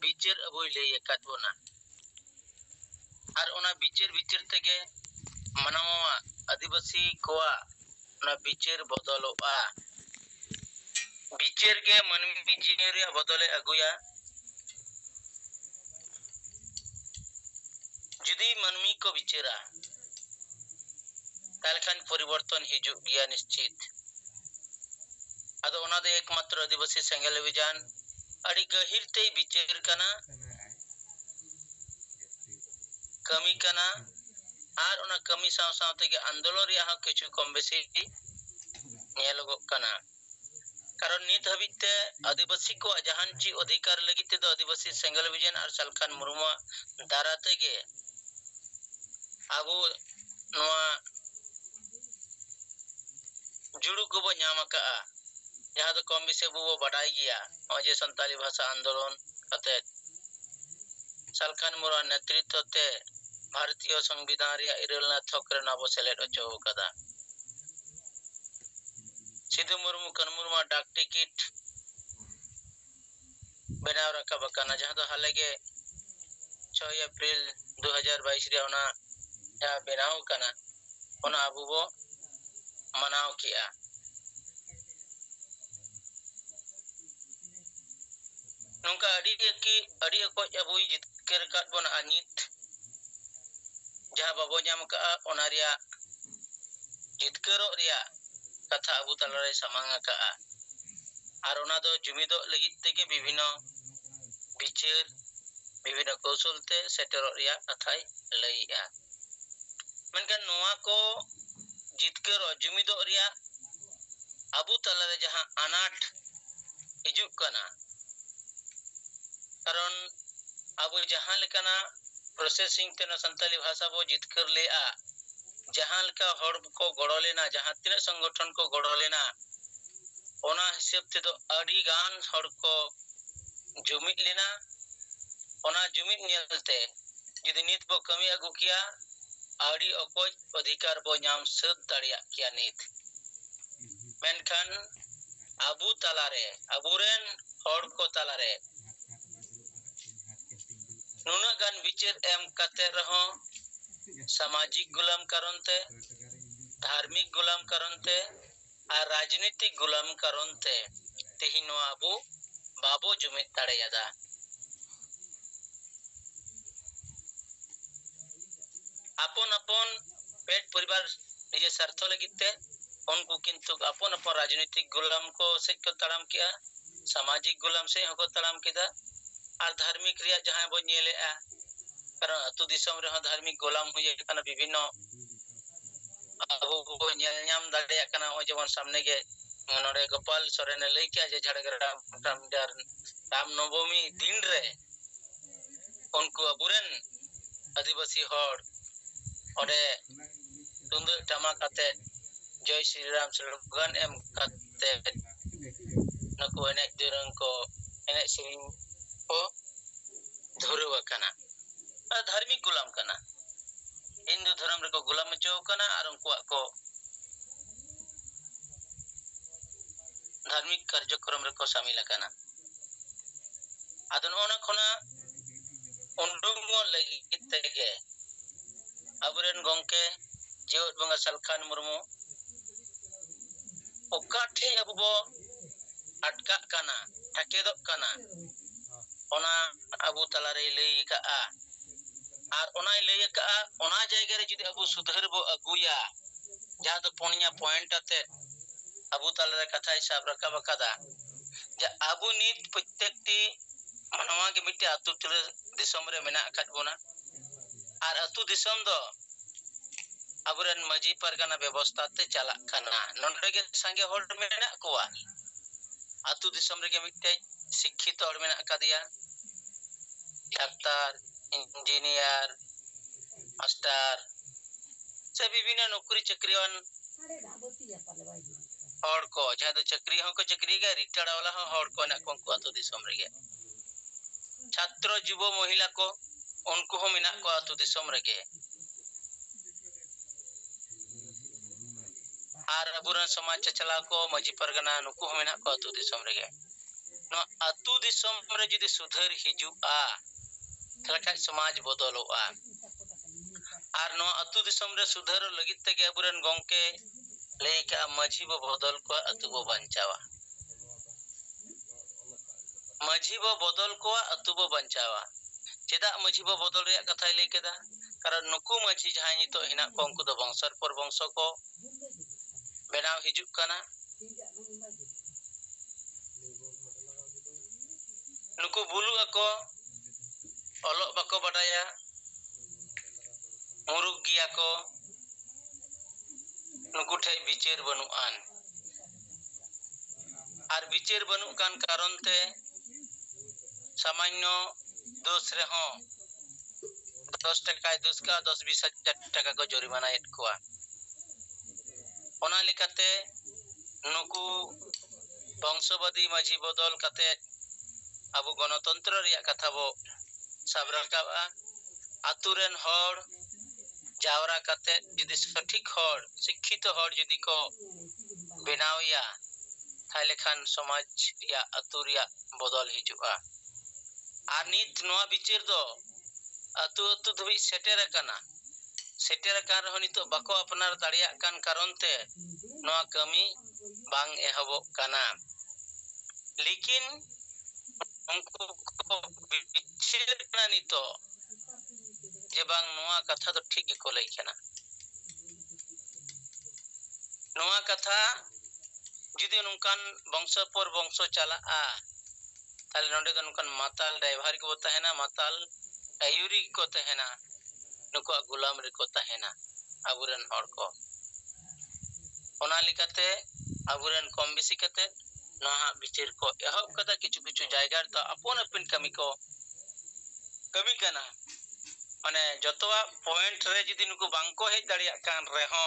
बिचार अबोय लई एकात बोना और ओना बिचार बिचार तेगे मानवा आदिवासी कोआ ओना बिचार बदलोआ बिचार के मानवी जीवन रे बदले अगुया जुदी मानवी को बिचारा तालखान परिवर्तन हिजु गया निश्चित अदो ओना दे एकमात्र आदिवासी सेंगेल अभियान अड़ी गहिर ते बिचार कना कमी कना और ओना कमी साव साव तेगे आंदोलन रे हा किछु कम बेसी नेलोगो कना कारण नित हबिते आदिवासी को जहान ची अधिकार लगी ते आदिवासी सेंगेल अभियान और सालखान मुर्मु दारा तेगे आबो नोआ जुड़ू को बो नाम का जहां तो कम बेसी बो बड़ाई गया अजे संताली भाषा आंदोलन कते सालखान मुर्मु नेतृत्व ते भारतीय संविधान रे इरलना थोक रे नाबो सेलेट अचो कदा सिद्धू मुर्मू कनमुर्मा डाक टिकट बनाव रखा बकाना जहां तो हाले के 6 अप्रैल 2022 रे ओना या बनाव कना ओना अबो बो मनाव किया नोंका अड़ी को अबुई जितकर काट बन अनित जहां बाबो नाम का ओना रिया जितकरो रिया कथा अबु तलरे समांग का और ओना दो जुमिदो लगित तेगे विभिन्न बिचार विभिन्न कौशल ते सेटर रिया कथाय लईया मनकन नोआ को जितकरो जुमिदो रिया अबु तलरे जहां अनाट हिजुक कना कारण अबु जहां लेकना प्रोसेसिंग तेना संताली भाषा बो जितकर लेआ जहां लेका हड़ को गड़ो लेना जहां तीन संगठन को गड़ो लेना ओना हिसाब ते तो अड़ी गान हड़ को जुमिद लेना ओना जुमिद नेलते यदि नित बो कमी अगु किया अड़ी अकोज अधिकार बो नाम सद दाड़िया किया नित मेनखान अबु तलारे अबुरेन हड़ को तलारे नुना गान विचार एम कते रहो सामाजिक गुलाम कारणते धार्मिक गुलाम कारणते और राजनीतिक गुलाम कारणते तेही नो अबु बाबो जुमिद दाड़ेयादा अपन अपन पेट परिवार निजे स्वार्थ लगिते उनको किंतु अपन अपन राजनीतिक गुलाम को से को तड़ाम किया सामाजिक गुलाम से को तड़ाम किदा और धार्मिक रिया जहां बो नेलेआ कारण अतु दिसम रे धार्मिक गुलाम हुए कना विभिन्न अबो बो नेल नाम दाड़ेया कना ओ जेमन सामने के नोडे गोपाल सोरेन लई किया जे झाड़ग्राम राम नवमी दिन रे उनको अबुरेन आदिवासी हड़ ओडे तुंदु टमा काते जय श्री राम स्लोगन एम काते नको एने दुरंग को एने सिंह को धुरवा कना धार्मिक गुलाम कना हिंदू धर्म रे को गुलाम चो कना और उनको को धार्मिक कार्यक्रम रे को शामिल कना अदन ओना खना उंडुमो लगी तेगे अबुरेन गोंके जेवत बंगा सालखान मुर्मू ओकाठे अबु बो अटका कना ठकेदो कना ओना अबु तलारे लई का और ओना लई का ओना जायगा रे जदि अबु सुधर बो अगुया जहां तो पुनिया पॉइंट आते अबु तलारे कथा हिसाब रखा बकादा जे अबु नित प्रत्येकटी मनवा के मिटे अतु तुले दिसम रे मेना अकत बोना और अतु दिसम दो अबुरेन मजी परगना व्यवस्था ते चला कना नोंडे के संगे होड़ मेना कोआ अतु दिसम रे के मिटे शिक्षित होड़ मेना कदिया डाक्टर इंजीनियर मास्टर से विभिन्न नौकरी चक्रियन होड़ को जहां तो चक्री हो को चक्री के रिटायर्ड वाला हो होड़ को ना को अतु दिसम रे छात्र युवा महिला को उनको हो मिना को अतु दिसम रे के और अबुरन समाज चला को मजी परगना नुकु हो मिना को अतु दिसम रे ᱱᱚᱣᱟ ᱟᱹᱛᱩ ᱫᱤᱥᱚᱢ ᱨᱮ ᱡᱩᱫᱤ ᱥᱩᱫᱷᱟᱹᱨ ᱦᱤᱡᱩᱜᱼᱟ ᱛᱟᱦᱞᱮ ᱠᱷᱟᱡ ᱥᱚᱢᱟᱡᱽ ᱵᱚᱫᱚᱞᱚᱜᱼᱟ ᱟᱨ ᱱᱚᱣᱟ ᱟᱹᱛᱩ ᱫᱤᱥᱚᱢ ᱨᱮ ᱥᱩᱫᱷᱟᱹᱨ ᱞᱟᱹᱜᱤᱫ ᱛᱮᱜᱮ ᱟᱵᱚᱨᱮᱱ ᱜᱚᱝᱠᱮ ᱞᱟᱹᱭ ᱠᱟᱜᱼᱟ ᱢᱟᱹᱡᱷᱤ ᱵᱚ ᱵᱚᱫᱚᱞ ᱠᱚᱣᱟ ᱟᱹᱛᱩ ᱵᱚ ᱵᱟᱧᱪᱟᱣᱟ ᱢᱟᱹᱡᱷᱤ ᱵᱚ ᱵᱚᱫᱚᱞ ᱠᱚᱣᱟ ᱟᱹᱛᱩ ᱵᱚ ᱵᱟᱧᱪᱟᱣᱟ ᱪᱮᱫᱟᱜ ᱢᱟᱹᱡᱷᱤ ᱵᱚ ᱵᱚᱫᱚᱞ ᱨᱮᱭᱟᱜ ᱠᱟᱛᱷᱟᱭ ᱞᱟᱹᱭ ᱠᱮᱫᱟ ᱠᱟᱨᱚᱱ ᱱᱩᱠᱩ ᱢᱟᱹᱡᱷᱤ ᱡᱟᱦᱟᱸᱭ ᱱᱤᱛᱚᱜ ᱦᱮᱱᱟᱜ ᱠᱚ ᱩᱱᱠᱩ ᱫᱚ ᱵᱚᱝᱥᱚᱨ ᱯᱚᱨ ᱵᱚᱝᱥᱚ ᱠᱚ ᱵᱮᱱᱟᱣ ᱦᱤᱡᱩᱜ ᱠᱟᱱᱟ ᱱᱩᱠᱩ ᱵᱩᱞᱩᱜ ᱟᱠᱚ ᱚᱞᱚᱜ ᱵᱟᱠᱚ ᱵᱟᱰᱟᱭᱟ ᱢᱩᱨᱩᱠ ᱜᱮᱭᱟ ᱠᱚ ᱱᱩᱠᱩ ᱴᱷᱮᱡ ᱵᱤᱪᱟᱹᱨ ᱵᱟᱹᱱᱩᱜ ᱟᱱ ᱟᱨ ᱵᱤᱪᱟᱹᱨ ᱵᱟᱹᱱᱩᱜ ᱠᱟᱱ ᱠᱟᱨᱚᱱ ᱛᱮ ᱥᱟᱢᱟन्य दोष ᱨᱮᱦᱚᱸ 10 টাকায় दोष का 10-20 হাজার টাকা को জরিমানায়েদ কোয়া ᱚᱱᱟ ᱞᱮᱠᱟতে ᱱᱩᱠᱩ বংশবাদী মাঝি বদল কাতে আবু গণতন্ত্র রিয়া কথা বো সাব রাকাবা আতুরেন হড় জাওরা কাতে যদি সঠিক হড় শিক্ষিত হড় যদি কো বেনাওয়া তাহলে খান সমাজ রিয়া আতু রিয়া বদল হিজুয়া আর নিত নোয়া বিচার দো আতু আতু ধবি সেটের কানা সেটের কান রহ নিতো বাকো আপনার দাড়িয়া কান কারণ তে নোয়া কামি বাং এহবো কানা लेकिन उनको को विचेर कना नितो जे बांग नोआ कथा तो ठीक को लई कना नोआ कथा जुदी नुकान वंश पर वंश चला आ ताले नोडे दो नुकान माताल ड्राइवर को तहेना माताल आयुरी को तहेना नुको गुलाम रे को तहेना अबुरन हर को ओना लिकाते अबुरन कम बेसी कते नहा बिचार को एहब कदा किछु किछु जायगा तो अपन अपन कमी को कमी कना माने जतवा पॉइंट रे जदी नुको बांको हेज दाड़िया कान रे हो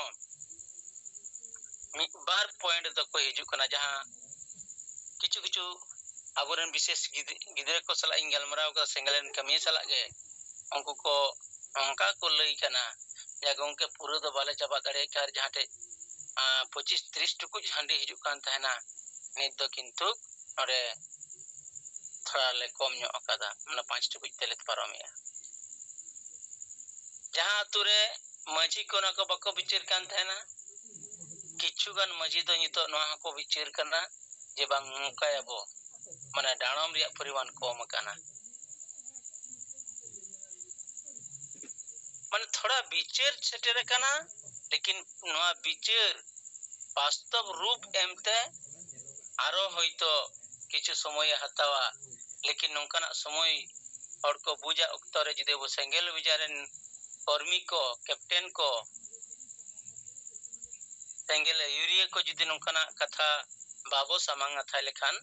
मी बार पॉइंट तो को हिजु कना जहां किछु किछु अबुरन विशेष गिदरे को सला इंगलमराव का सेंगलन कमी सला गे उनको को अंका को लई कना या गंके पूरा दो बाले चाबा दाड़े कार जहां टे 25-30 टुकुज हांडी हिजु कान तहना नित दो किंतु नोडे थोड़ा ले कम ᱧᱚᱜ ᱟᱠᱟᱫᱟ ᱢᱟᱱᱮ 5 टुकुज तेले पारमिया जहां अतुरे माझी को ना को बको बिचार कान तहना किछुगान माझी दो नितो नोहा को बिचार कना जे बांग मुकायाबो माने डाणम रिया परिमाण कम काना माने थोड़ा बिचार सेटेर काना लेकिन नोआ बिचार वास्तव रूप एमते आरो होइतो किछु समय हतावा लेकिन नोंकाना समय और को बुझा उक्तरे जदि वो सेंगेल विचारन कर्मी को कैप्टन को सेंगेल यूरिया को जदि नोंकाना कथा बाबो सामांग था लेखान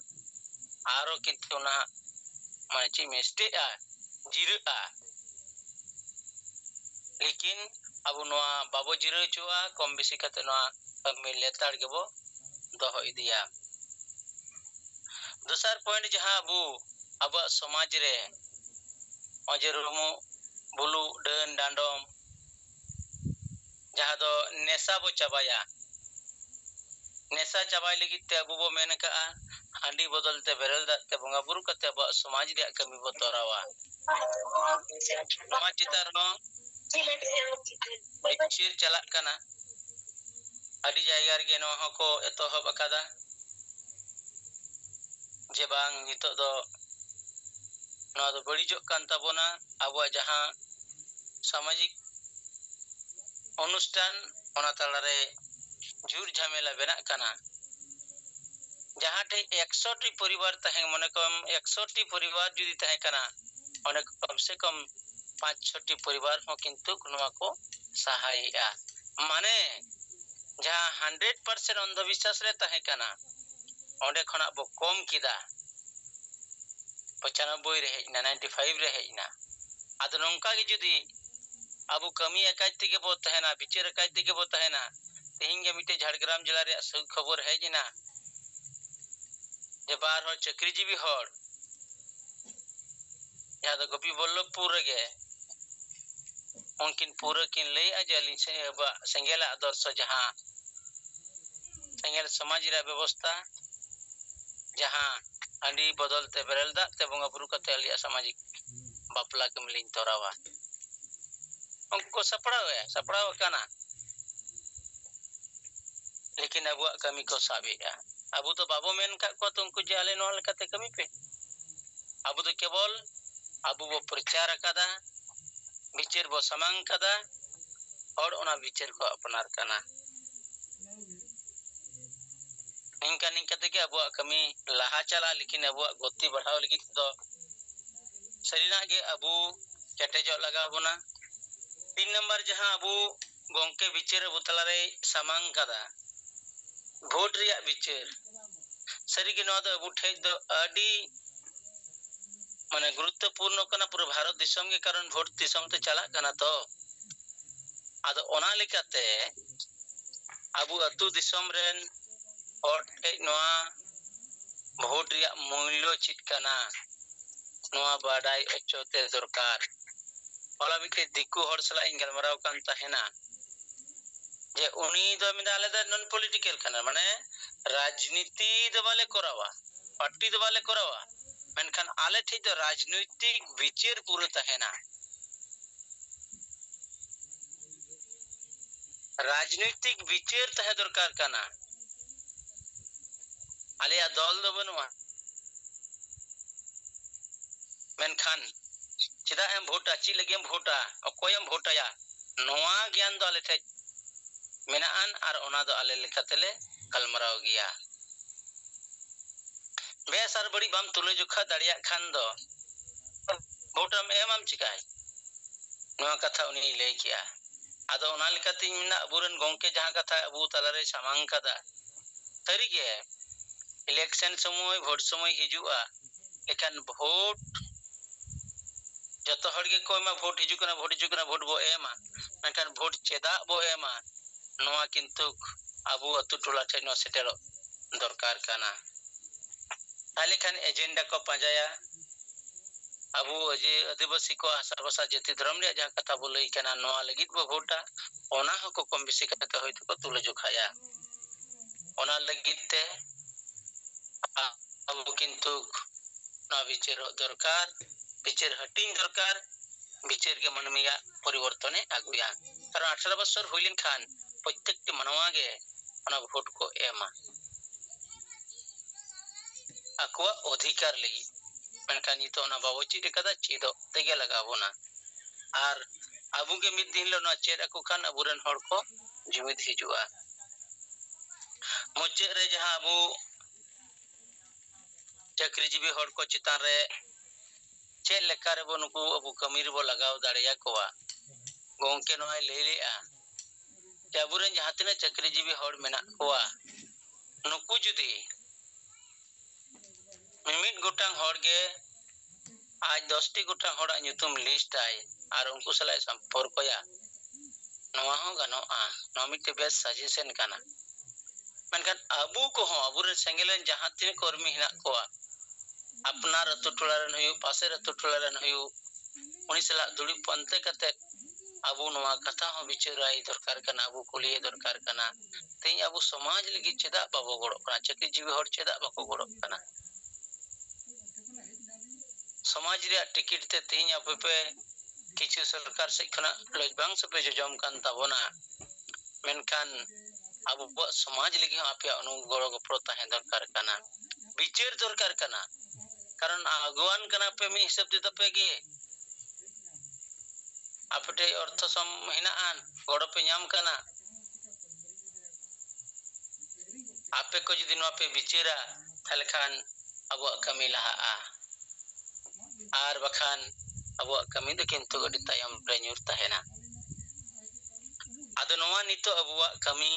आरो किंतु ना माने ची मिस्टेक जिरुआ लेकिन अब नोआ बाबो जिरो चुआ कम बेसी कते नोआ कमी लेतार गेबो दोहो इदिया दूसर पॉइंट जहां अब समाज रे अजरुमु बुलु डन डांडम जहां दो नेशा बो चाबाया नेशा चाबाय लगी ते अबु बो मेन का हांडी बदलते बेरल दाते बंगा बुरु कते अब समाज रे कमी बो तोरावा समाज चितार नो बिचिर चला कना अडी जायगा रे नो हको एतो हब अकादा जे बांग नितो दो नोआ दो बड़ीजो कान ताबोना आबो जहां सामाजिक अनुष्ठान ओना तालारे झूर झमेला बेना काना जहां टे 100 टी परिवार तहे मने कम 100 टी परिवार जुदी तहे काना ओने कम से कम 5-6 टी परिवार हो किंतु नोआ को सहायया माने जहां 100% अंधविश्वास रे तहे काना ओंडे खना बो कम किदा 95 रे हेजना 95 रे हेजना आदो नोंका गे जुदी अबु कमी एकाज तेगे बो तहेना बिचार एकाज तेगे बो तहेना तेहिं गे मिटे झाड़ग्राम जिला रे खबर हेजना जे बार हो चक्रीजीवी हर या दो गोपी वल्लभपुर गे उनकिन पूरा किन लई आजली से सेंगेला आदर्श जहां सेंगेल समाज रे व्यवस्था जहां andi bodol te berel dak te bonga buru kate alia samajik bapla kemling torawa ongko sapraw kana lekin abuak kami ko sabi ya abu to babo men kak ko tungku jale nol kate kami pe abu to kebol abu bo percara kada bicer bo samang kada और ona bicer ko apnar kana Ningka tege abuak kami laha chala lekin abuak goti बढ़ाव लगit do sarina ge abu ketejok laga buna 3 number जहां abu gongke bicer abu talare samang kada vote riya bicer sari ge no do abu thej do adi mane guruত্বপূর্ণ kana pura bharat disam ge karon vote disam te chala kana to ado ona lekate abu atu disam ren और नोआ vote रिया मूल्य चित कना नोआ बाडाई अचोते दरकार ओला मिटे दिकु हर सला इंगल मराव कान तहेना जे उनी दो मिदाले द नॉन पॉलिटिकल कना माने राजनीति दबाले करावा पार्टी दबाले करावा मेनखान आले ठीक दो राजनीतिक विचार पूरे तहेना राजनीतिक विचार तहे दरकार कना आलिया दल दो बनुआ मेनखान चिदा एम भोटा ची लगे एम भोटा अकोय एम भोटा या नोआ ज्ञान दो आले थे मेनान आर ओना दो आले लेखातेले कलमराव गिया बेस आर बड़ी बाम तुले जुखा दाड़िया खान दो भोटा में एम चिकाय नोआ कथा उनी लay किया आदो ओना लेखाते मिना अबुरन गोंके जहां कथा अबु तलारे सामांग कदा तरीके इलेक्शन समय भोट समय हिजुआ लेकिन भोट जतो हर के कोई मा भोट हिजुकना भोट बो एमा लेकिन भोट चेदा बो एमा नोआ किंतु अबु अतु टोला ठेनो सेटेरो दरकार काना ताले खान एजेंडा को पाजाया अबु अजे आदिवासी को आसाबासा जति धर्म रे जहां कथा बोलई काना नोआ लगित बो भोटा ओना हको कम बेसी कथा होइतो को तुले जुखाया ओना लगिते अबु किंतु ना विचार दरकार विचार हटिंग दरकार विचार के मनमिया परिवर्तन आगुया कारण 18 बछर हुइलिन खान प्रत्येक मनवा गे ओना भोट को एमा अकवा अधिकार लगी मेनखान नितो ना बाबू चिद कदा चिदो तेगे लगाबोना आर अबु के मिद दिन लो ना चेड को खान अबुरन हर को जुमिद हिजुआ मुचे रे जहां अबु चाकरीजीवी हर को चितान रे चेल लेका रे बनुकु अबु कमीर बो लगाव दाड़िया कोवा गोंके नोय लेलेआ अबुरन जहां तिना चाकरीजीवी हर मेना कोवा नुकु जुदी मिमिट गोटांग हर गे आज 10टी गोटांग हर nyutum लिस्ट आय आर उनको सलाय संपर्कया नोवा हो गनोआ नोमिते बेस सजेशन काना मेनखान अबु को हो अबुरन सेंगेलन जहां तिन कर्मी हिना कोवा अपनार अतु टोलारन हुयु पासेर अतु टोलारन हुयु उनी सला दुड़ी पंते कते अबु नोवा कथा हो विचाराई दरकार कना अबु कुलिए दरकार कना तेई अबु समाज लगी चेदा बाबो गड़ो कना चाकरी जीवी हर चेदा बाको गड़ो कना समाज रे टिकट ते तेई अपे पे किछु सरकार से खना लजबांग से पे जम कान ताबोना मेनखान अबु समाज लगी आपे अनु गड़ो गप्रो ताहे दरकार कना विचार दरकार कना कारण आगवान कना पे मी हिसाब दे तपे गे आपटे अर्थ सम हिनाआन गड़ो पे नाम कना आपे को जदि नो पे विचारा थाले खान अबु कमी लहा आर बखान अबु कमी दे किंतु गडी तायम रे न्यूर ताहेना आदो नोवा नितो अबु कमी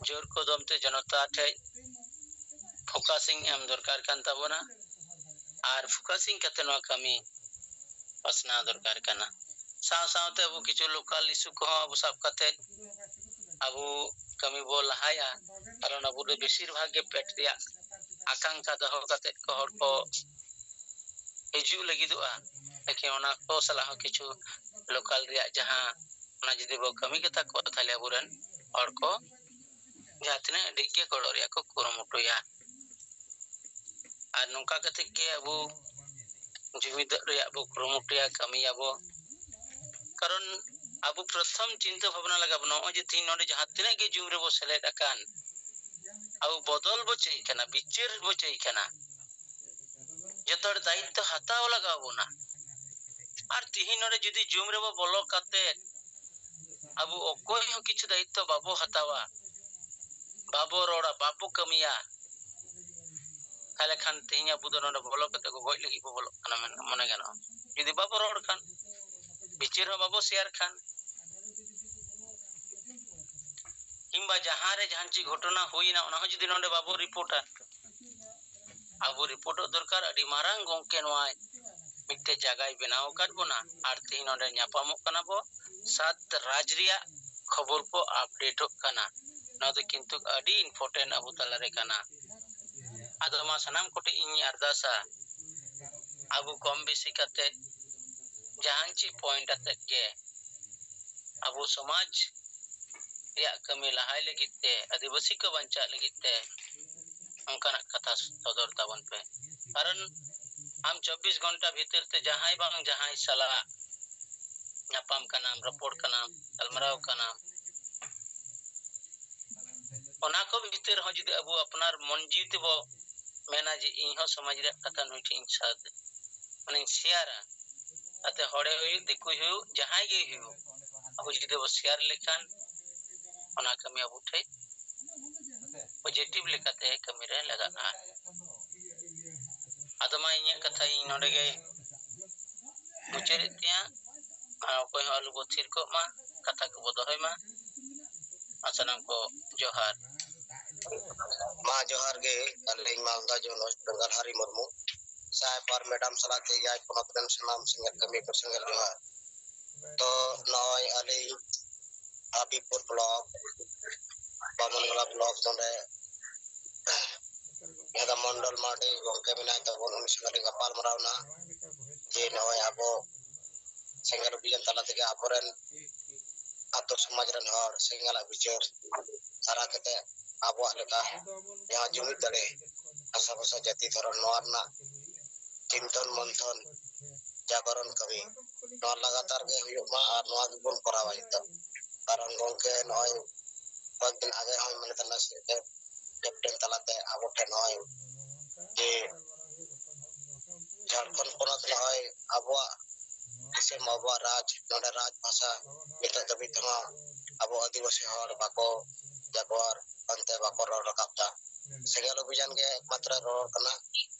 जोर को दमते जनता ठे फोकसिंग एम दरकार कान ताबोना आर फोकसिंग कते नो कमी पसना दरकार काना साव सावते अबु किछु लोकल इशू को अबु सब कते अबु कमी बो लहाया कारण अबु दे बेसिर भाग के पेट रिया आकांक्षा दहो कते को हर को हिजु लगिदुआ लेकिन ओना को सला हो किछु लोकल रिया जहां ओना जदि बो कमी कता को थाले अबुरन हर को जातने डिगे गड़ो रिया को कुरमुटुया Ar nongka kate ke abu jumid reyak bu kurumutia kami abo karon abu pratham cinta bhabna laga bno je tin node jahat tina ge jumre bo seled akan abu bodol bo chei kana bichir bo chei kana jotor daitto hataw laga buna ar tihin node judi jumre bo bolo kate abu okoy ho kichu daitto babo hatawa babo roda babo kamiya kale khan tihin abu do node bolo kate go goj lagi bo bolo kana mone gano judi babo rod kan bichir ho babo share kan কিংবা যাহারে জাহানচি ঘটনা হই না ওনা যদি নন্ডে বাবু reporter Abu report দরকার আদি Marang গংকে নয় মিটে জায়গায় বেনাও কাটবো না আর তিন নন্ডে ᱧᱟᱯᱟᱢᱚᱜ ᱠᱟᱱᱟ ᱵᱚ সাত রাজ রিয়া খবর কো আপডেটᱚᱜ ᱠᱟᱱᱟ ᱱᱚᱣᱟ ᱫᱚ ᱠᱤᱱᱛᱩ ᱟᱹᱰᱤ ᱤᱢᱯᱚᱨᱴᱮᱱᱴ ᱟᱵᱚ ᱛᱟᱞᱟᱨᱮ ᱠᱟᱱᱟ ᱟᱫᱚ ᱢᱟ ᱥᱟᱱᱟᱢ ᱠᱚᱴᱷᱮ ᱤᱧ ᱟᱨᱫᱟᱥᱟ ᱟᱵᱚ ᱠᱚᱢ ᱵᱮᱥᱤ ᱠᱟᱛᱮ ᱡᱟᱦᱟᱱᱪᱤ ᱯᱚᱭᱮᱱᱴ ᱟᱛᱮᱫ ᱜᱮ ᱟᱵᱚ ᱥᱚᱢᱟᱡᱽ ᱨᱮᱭᱟᱜ ᱠᱟᱹᱢᱤ ᱞᱟᱦᱟᱭ ᱞᱟᱹᱜᱤᱫ ᱛᱮ ᱟᱹᱫᱤᱵᱟᱹᱥᱤ ᱠᱚ ᱵᱟᱧᱪᱟᱜ ᱞᱟᱹᱜᱤᱫ ᱛᱮ ᱚᱱᱠᱟᱱᱟᱜ ᱠᱟᱛᱷᱟ ᱥᱚᱫᱚᱨ ᱛᱟᱵᱚᱱ ᱯᱮ ᱠᱟᱨᱚᱱ ᱟᱢ 24 ঘন্টা ᱵᱷᱤᱛᱤᱨ ᱛᱮ ᱡᱟᱦᱟᱸᱭ ᱵᱟᱝ ᱡᱟᱦᱟᱸᱭ ᱥᱟᱞᱟᱜ ᱧᱟᱯᱟᱢ ᱠᱟᱱᱟᱢ ᱨᱚᱯᱚᱲ ᱠᱟᱱᱟᱢ ᱜᱟᱞᱢᱟᱨᱟᱣ ᱠᱟᱱᱟᱢ ᱚᱱᱟ ᱠᱚ ᱵᱷᱤᱛᱤᱨ ᱦᱚᱸ ᱡᱩᱫᱤ ᱟᱵᱚ ᱟᱯᱱᱟর ᱢᱚᱱ ᱡᱤᱣᱤ ᱛᱮᱵᱚ ᱢᱮᱱᱟ ᱡᱮ ᱤᱧ ᱦᱚᱸ ᱥᱚᱢᱟᱡᱽ ᱨᱮᱭᱟᱜ ᱠᱟᱛᱷᱟ ᱱᱩᱭ ᱴᱷᱮᱱ ᱤᱧ ᱥᱟᱫ ᱢᱟᱱᱮᱧ ᱥᱮᱭᱟᱨᱟ ᱛᱟᱛᱮ ᱦᱚᱲᱮ ᱦᱩᱭᱩᱜ ᱫᱤᱠᱩ ᱦᱩᱭᱩᱜ ᱡᱟᱦᱟᱸᱭ ᱜᱮ ᱦᱩᱭᱩᱜ ᱟᱵᱚ ᱡᱩᱫᱤ ᱵᱚ ᱥᱮᱭᱟᱨ ᱞᱮᱠᱷᱟᱱ ᱚᱱᱟ ᱠᱟᱹᱢᱤ ᱟᱵᱚ ᱴᱷᱮᱱ ᱯᱚᱡᱤᱴᱤᱵᱷ ᱞᱮᱠᱟᱛᱮ ᱠᱟᱹᱢᱤ ᱨᱮ ᱞᱟᱜᱟᱜᱼᱟ ᱟᱫᱚ ᱢᱟ ᱤᱧᱟᱹᱜ ᱠᱟᱛᱷᱟ ᱤᱧ ᱱᱚᱰᱮ ᱜᱮ ᱢᱩᱪᱟᱹᱫᱮᱫ ᱛᱤᱧᱟ ᱚᱠᱚᱭ ᱦᱚᱸ ᱟᱞᱚ ᱵᱚ ᱛᱷᱤᱨ ᱠᱚᱜ ᱢᱟ ᱠᱟᱛᱷᱟ ᱠᱚᱵᱚ ᱫᱚᱦᱚᱭ ᱢᱟ ᱥᱟᱱᱟᱢ ko johar ma johar ge aling malda jonos bengal hari murmu saya par madam salate yai ponotren sanam singal kami persengal johar to noi aling abipur blog bamangala blog sonde ada mondol made gongke binai to bon singal gapal marawna je noi abo singal bijan talate ge aporen atau समाज run हर सिंगला बिचार सारा कते आबो लेका या जुमिद दड़े आशा भाषा जाति धरन नोरना चिंतन मंथन जागरण कवि नो लगातार के हुयुमा और नो गुण करावा इतो कारण गंके नय दिन आगे हम मन तना से कैप्टन तलाते आबो ठे नय जे झारखंड पोनत नय आबो इसे माबो राज नोडे राज भाषा इतो दबि तमा abo adivasi hor bako jaguar ante bako ror rakapta segala bijan ge matra ror kana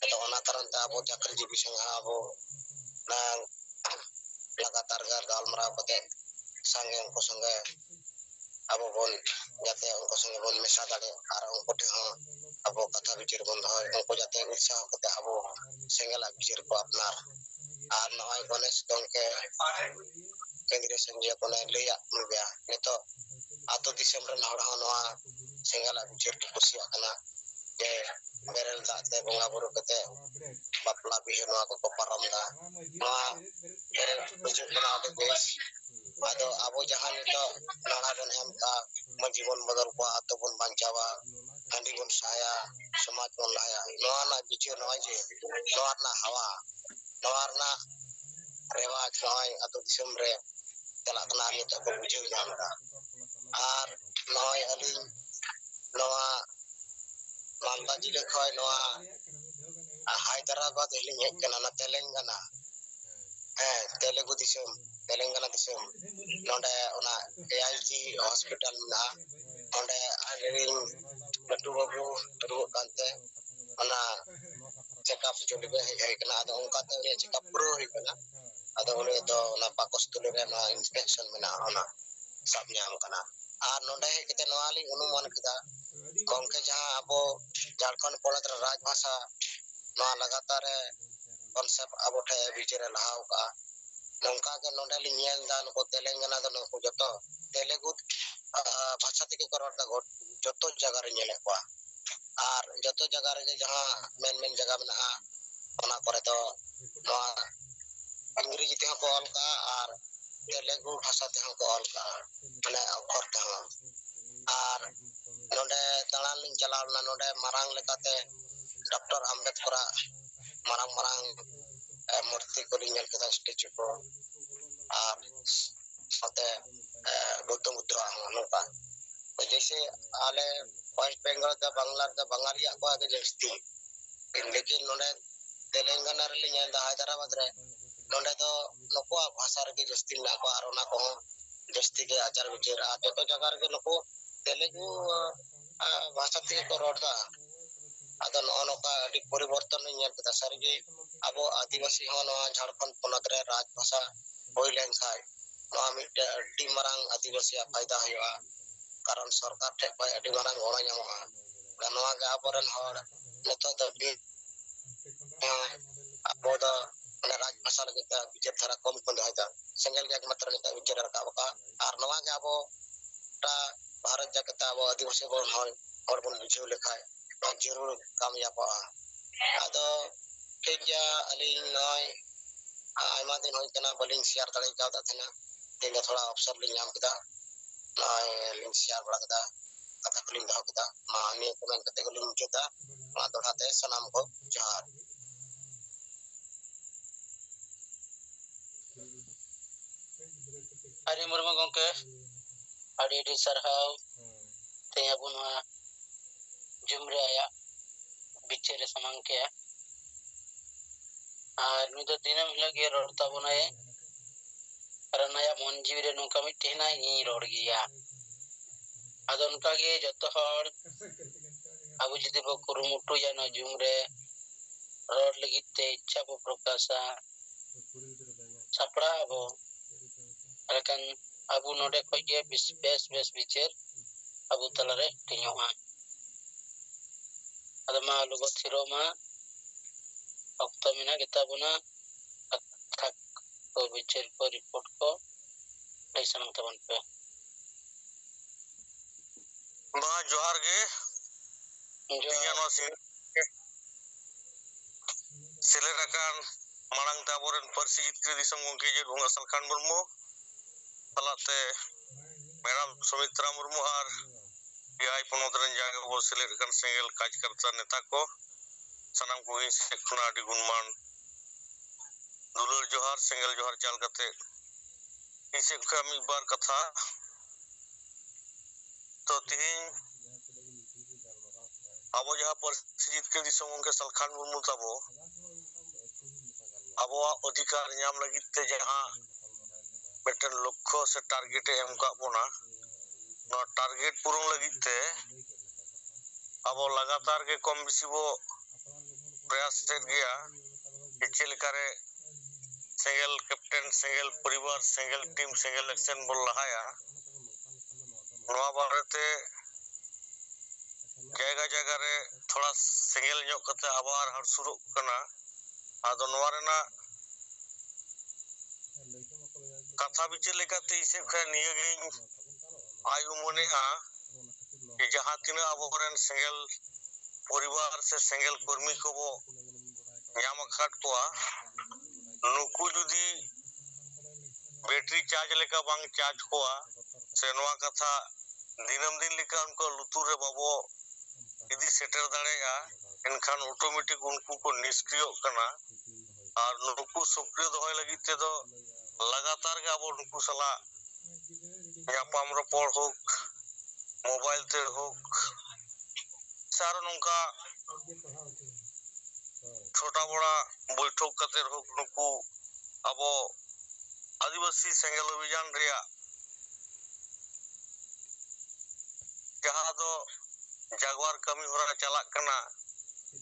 eto ona taranta abo chakri jibi sangha abo nang lagatar gar galmara pake sange ko sange abo bon jate ko sange bon mesa dade ar ko te abo katha bichir bon hoy ko jate utsaह kote abo sengela bichir ko apnar ar noy gonesh dongke केंद्रीय संजय कोने लेया मुबया नेतो आतो दिसम run हड़ नवा सेंगला बिचर की कुसिया कना जे barrel दाते बोंगा बुरु कते बापला बिहे नवा को पारम दा नवा बेरल बुझु कना दे बेस आदो आबो जहां नेतो नाना बन हम का जीवन बदल को आतो बन बांचावा हंडी बन साया समाज बन लाया नवा ना बिचर नवा जे नवा ना हवा नवा ना रेवा नवा आतो दिसम रे telah kenal itu ko buju jamda ar noy aling noa malda jile khoy noa hyderabad eling hek kana na telangana telugu disum telangana disum nonde ona AIG hospital na nonde aling batu babu ru kante ona check up jodi be hek kana ado onka te check up pro hek kana ado ole do na pakos tulure na inspection mena ona sab nyam kana ar nonde kete noali अनुमान kita gongke jaha abo Jharkhand ponat raj bhasha no लगातार konsep abo the bichare lahau ka nongka ke nonde li nyel dan ko telangana do ko joto telugu bhasha teke koror da joto jaga re nyele kwa ar joto jaga re jaha men jaga mena ona kore to no अंग्रेजी ते को all का और तेलुगु भाषा ते को all का माने अखर ते और नोडे तलान लिंग चलाव ना नोडे मारांग लेकाते doctor Ambedkar marang marang murti ko rin yan kita statue ko साथे गौतम बुद्ध नौका तो जैसे आले वेस्ट बंगाल दा बंगाली को आगे जस्ती लेकिन नोने तेलंगाना रे लिया दा हैदराबाद रे नोने तो नको भाषा रे जस्ती ना को आरोना को जस्ती के आचार विचार आते तो जगह रे नको तेलुगु भाषा ते को रोडा आदो नौका अडी परिवर्तन ᱧᱮᱞ ᱠᱮᱫᱟ ᱥᱟᱹᱨᱤᱜᱮ ᱟᱵᱚ आदिवासी ᱦᱚᱸ ᱱᱚᱣᱟ ঝাড়খণ্ড ᱯᱚᱱᱚᱛ ᱨᱮ ᱨᱟᱡᱽ ᱵᱷᱟষᱟ ᱦᱩᱭ ᱞᱮᱱᱠᱷᱟᱱ ᱱᱚᱣᱟ ᱢᱤᱫᱴᱮᱱ ᱟᱹᱰᱤ ᱢᱟᱨᱟᱝ आदिवासीᱭᱟᱜ ᱯᱷᱟᱭᱫᱟ ᱦᱩᱭᱩᱜᱼᱟ ᱠᱟᱨᱚᱱ ᱥᱚᱨᱠᱟর ᱴᱷᱮᱱ ᱠᱷᱚᱱ ᱟᱹᱰᱤ ᱢᱟᱨᱟᱝ ᱜᱚᱲᱚ ᱧᱟᱢᱚᱜᱼᱟ ᱱᱚᱣᱟ ᱜᱮ ᱟᱵᱚᱨᱮᱱ ᱦᱚᱲ ᱱᱤᱛᱚᱜ ᱫᱚ ᱟᱵᱚ ᱫᱚ ᱨᱟᱡᱽ ᱵᱷᱟষᱟ ᱞᱟᱹᱜᱤᱫ ᱛᱮ ᱵᱤᱪᱟᱹᱨ ᱫᱷᱟᱨᱟ ᱠᱚᱢ ᱠᱚ ᱫᱚᱦᱚᱭᱮᱫᱟ ᱥᱮᱸᱜᱮᱞ ᱜᱮ ᱮᱠᱢᱟᱛᱨᱚ ᱱᱤᱛᱚᱜ ᱵᱤᱪᱟᱹᱨ ᱨᱟᱠᱟᱵ ᱟᱠᱟᱫᱼᱟ ᱟᱨ ᱱᱚᱣᱟ ᱜᱮ ᱟᱵᱚ भारत जाके अब आदिवासी हर बन बुझे लेखाय जरूर कामयाब आदो ठीक गया अली नय आयमा दिन होय तना बलिंग शेयर दाड़े कादा थना दिन थोड़ा अवसर लिंग नाम कदा नय लिंग शेयर बड़ा कदा कथा कुलिंग दह कदा मा ने कमेंट कते को लिंग जोता मा दोड़ाते सलाम को जोहार Ari Murmu gongke adi di sarhau te abunwa jumre aya bichere samangke ar nudo dinam hilage rod tabunaye aranaya monjire nongka mitina ni rod giya adon kage jotto hor abu jidi bo kurumutu jana jumre rod legite ichha bo prokasa sapra abo akan abu node khoje bes bicer abu talare tinyoa adama lugo thiroma okto mina kita buna athak ko bicer ko report ko laisanang taban pe ma johar ge tiano selerakan marang taboren parsi jitkri disam gongke je Bhunga Salkhan Murmu salate Madam Sumitra Murmu ar AI ponot ren jaga bo selerakan sengel kaj karta neta ko sanam ko in sekhuna adi gunman dulur johar sengel johar chal kate ise kami bar katha to tihin abo jaha parsi jitkri disam gongke Salkhan Murmu tabo abo अधिकार nyam lagit te jaha betten lokho se target em ka bona no target purun lagit te abo lagatar ge kom bisi bo प्रयास set gaya chel kare single captain single poribar single team single action bol lahaya noa barate jaga re thoda single nyok kate abar har suruk kana ado noa rena katha bichir lekate ise kha niya ge ayu mone a jaha tina aboren single poribar se single कर्मी को वो nyam akhat koa nuku judi battery charge लेका बांग charge कोआ से नोआ कथा दिनम दिन लेका उनको लुतुर रे बाबो इदी सेटर दाड़ेगा एनखान ऑटोमेटिक उनको को निष्क्रिय करना और नुकु सक्रिय दोहय लगी ते तो लगातार के आबो नुकु सला यापाम रपोड़ होक मोबाइल ते होक सारो नोंका छोटा बड़ा बैठक कते होक नुकु आबो आदिवासी सेंगल अभियान रिया जहां दो जागवार कमी होरा चलाक कना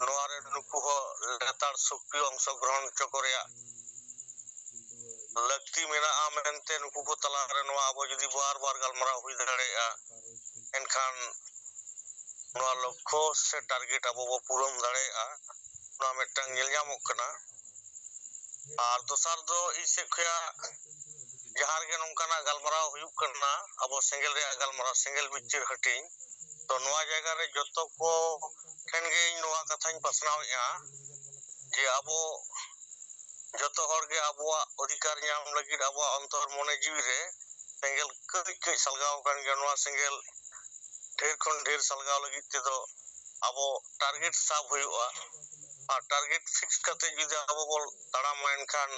नोआ रे नुकु हो लेतार सक्रिय अंशग्रहण चकोरिया लगती मेना आमेनते नुकु को तला रे नोआ आबो जदी बार बार गलमरा हुई दाड़ेया एनखान नोआ लक्ष्य से टारगेट आबो बो पूरन दाड़ेया नोआ मेटंग नेल जामोक कना और दोसर दो इसे खया जहार के नोंकाना गलमराव हुयुक कना आबो सिंगल रे गलमराव सिंगल बिचिर हटिंग तो नोआ जगह रे जतो को ठेन गे नोआ कथाñ पासनावया जे आबो जतो हर के आबो अधिकार नाम लगी आबो अंतर मने जीवी रे सिंगल कई कई सलगाव कन के नोआ सिंगल ढेर खन ढेर सलगाव लगी ते दो abo target sab huyuga ar target fix kate judi abo bol tarama enkhan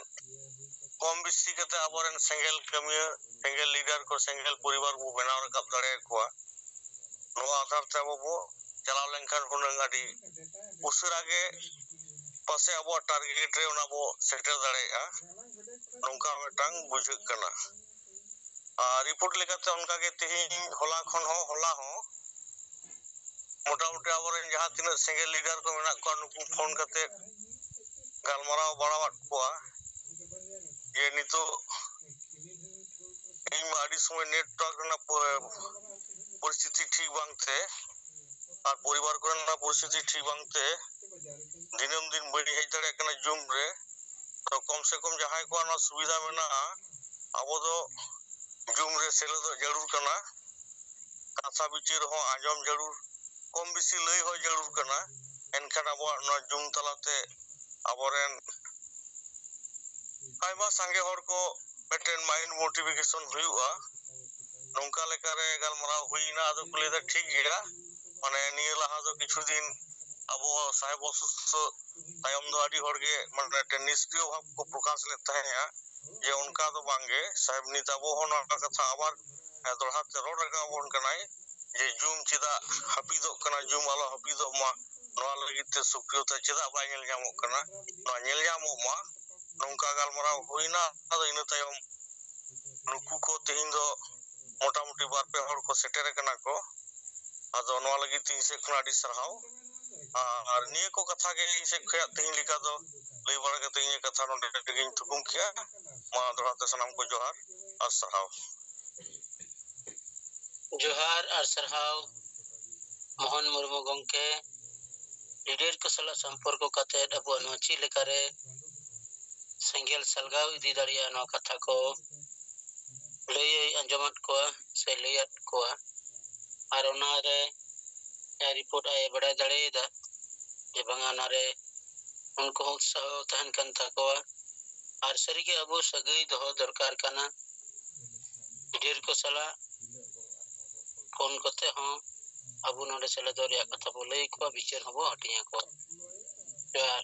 kom bisi kate aboren single kamiya single leader ko single poribar bu benaw rakab dare ko noa athar te abo bo chalaw lenkhan hunang adi usara ge pase abo target re ona bo setter dare nongka metang bujhuk kana report lekate onka ge tehin hola khon hola ho मोटामुटी आबोरेन जहां तीन single leader को मेना को नुकु phone करते गालमाराव बाड़ावाट कोआ ये नितो इन आडी समय नेटवर्क ना परिस्थिति ठीक बांगते और परिवार को ना परिस्थिति ठीक बांगते दिनम दिन बड़ी हेज दड़े कना जूम रे तो कम से कम जहां को ना सुविधा मेना आबो दो जूम रे सेलो दो जरूर कना कासा बिचिर हो आजम जरूर कम बेसी लई हो जरूर कना एनखान अब जूम तलाते अबोरेन आयमा संगे हर को मिटन माइंड मोटिवेशन हुआ नौका लेकारे गालमाराव हुईना आदो कुलेदा ठीक गिया माने निये लाहा दो किछु दिन अबो साहेब असुस्थ तायम दो आडी हरगे माने निष्क्रिय भाव को प्रकाश लेता है जे उनका तो बांगे साहेब नित अबो होना कथा आबार दोड़ा ते रोड रका बोन कनाय जे जूम चिदा हापिदो कना जूम आलो हापिदो मा नोआ लगिते सुक्रियता चिदा बा नेल जामो कना नोआ नेल जामो मा नौका गालमाराव हुईना आदो इन तायम नुकु को तेहिन दो मोटामुटी बार पे हर को सेटेर कना को आदो नोआ लगिते से खना आडी सरहाव और निये को कथा के से खया तेहिन लिका दो लई बार के तेहिन कथा नोडे गिन थुकुम किया मा दोड़ाते सनाम को जोहार और सरहाव जोहार और सरहाव मोहन मुर्मू गंके लीडर को सला संपर्क कते अबो नोची लेकारे सेंगेल सलगाव इदी दाड़िया नो कथा को लई अंजमत को से लैयत को और ओनारे रिपोर्ट आए बड़ा दाड़ेदा जे बंगा नारे उनको उत्साह तहन कन थाको और सरीगे अबो सगई दो दरकार कना लीडर को सला फोन करते हो अबो नोडे सेले दरिया कथा बोले को विचार हबो हटिया को जोहार